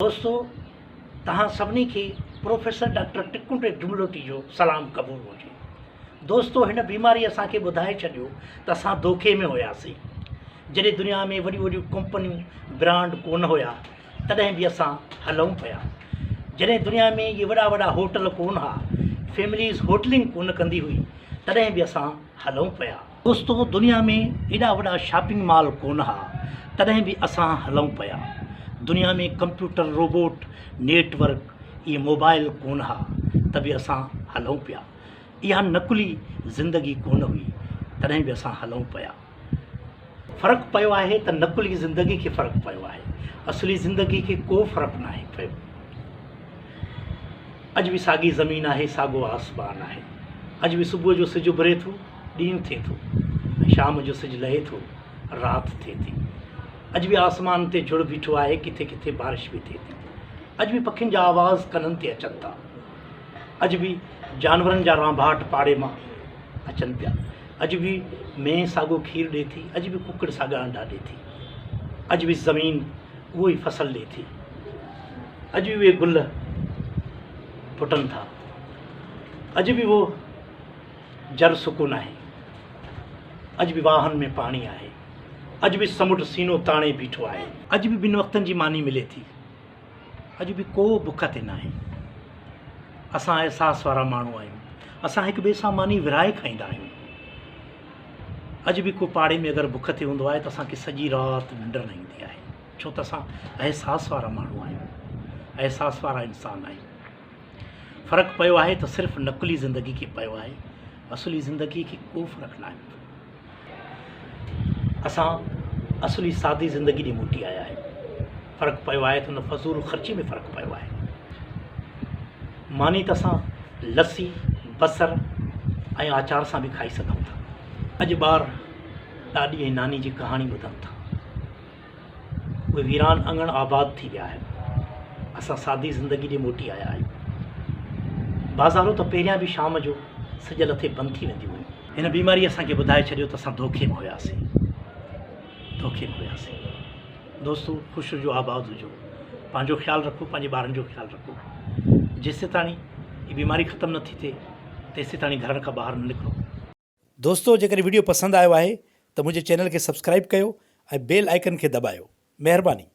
दोस्तों, तहां सभिनी खे प्रोफेसर डॉक्टर टिकुंटे जुमलोटी जो सलाम क़बूल हुजे। दोस्तों, हिन बीमारी असांखे ॿुधाए छॾियो त असां धोखे में हुयासीं। जॾहिं दुनिया में वॾियूं वॾियूं कंपनियूं ब्रांड कोन हुया तॾहिं बि असां हलूं पिया। जॾहिं दुनिया में इहे वॾा वॾा होटल कोन हुआ, फैमिलीज़ होटलिंग कोन कंदी हुई, तॾहिं बि असां हलूं पिया। दोस्तों, दुनिया में एॾा वॾा शॉपिंग मॉल कोन हुआ, तॾहिं बि असां हलूं पिया। दुनिया में कंप्यूटर, रोबोट, नेटवर्क, इहे मोबाइल कोन हुआ त बि असां हलूं पिया। इहा नकुली ज़िंदगी कोन हुई, तॾहिं बि असां हलूं पिया। फ़र्क़ु पियो आहे त नकुली ज़िंदगी खे फ़र्क़ु पियो आहे, असली ज़िंदगी खे को फ़र्क़ु न आहे पियो। अॼु बि साॻी ज़मीन आहे, साॻियो आसमान आहे। अॼु बि सुबुह जो सिजु उभिरे थो, ॾींहुं थिए थो, ऐं शाम जो सिजु लहे थो, राति थिए थी। अॼु बि आसमान ते जुड़ बीठो आहे, किथे किथे बारिश बि थिए थी। अॼु बि पखियुनि जा आवाज़ कननि ते अचनि था। अॼु बि जानवरनि जा रांभाट पाड़े मां अचनि पिया। अॼु बि मेंह साॻियो खीरु ॾिए थी, अॼु बि कुकड़ साॻा अंडा ॾिए थी। अॼु बि ज़मीन उहो ई फसल ॾिए थी। अॼु बि उहे गुल फुटनि था। अॼु बि उहो जर सुकून आहे। अॼु बि वाहन में पाणी आहे। अॼु बि समुंड सीनो ताणे बीठो आहे। अॼु बि ॿिनि वक़्तनि जी मानी मिले थी। अॼु बि को बुख ते न आहे। असां अहसास वारा माण्हू आहियूं। असां हिक ॿिए सां मानी विराए खाईंदा आहियूं। अॼु बि को पाड़े में अगरि बुख ते हूंदो आहे त असांखे सॼी राति निंड न ईंदी आहे, छो त असां अहसास वारा माण्हू आहियूं, अहसास वारा इंसान आहियूं। फ़र्क़ु पियो आहे त सिर्फ़ु नकुली ज़िंदगी खे पियो आहे, असली ज़िंदगी खे को फ़र्क़ु न आहे। असां असली सादी ज़िंदगी ॾे मोटी आया आहियूं। फ़र्क़ु पियो आहे त हुन फज़ूल ख़र्ची में फ़र्क़ु पियो आहे। मानी त असां लस्सी, बसर ऐं आचार सां बि खाई सघूं था। अॼु ॿार ॾाॾी ऐं नानी जी कहाणी ॿुधनि था। उहे वीरान अंगण आबाद थी विया आहिनि। असां सादी ज़िंदगी ॾे मोटी आया आहियूं। बाज़ारूं त पहिरियां बि शाम जो सिज लथे बंदि थी वेंदियूं हुयूं। हिन बीमारी असांखे ॿुधाए छॾियो त असां धोखे में हुयासीं, धोखे में हुयासीं। दोस्तों, ख़ुशि हुजो, आबाद हुजो, पंहिंजो ख़्यालु रखो, पंहिंजे ॿारनि जो ख़्यालु रखो। जेसीं ताणी हीअ बीमारी ख़तमु नथी थिए, तेसीं ताणी घर खां ॿाहिरि न निकिरो। दोस्तों, जेकर वीडियो पसंदि आयो आहे त मुंहिंजे चैनल खे सब्सक्राइब कयो ऐं बेल आइकन खे दॿायो। महिरबानी।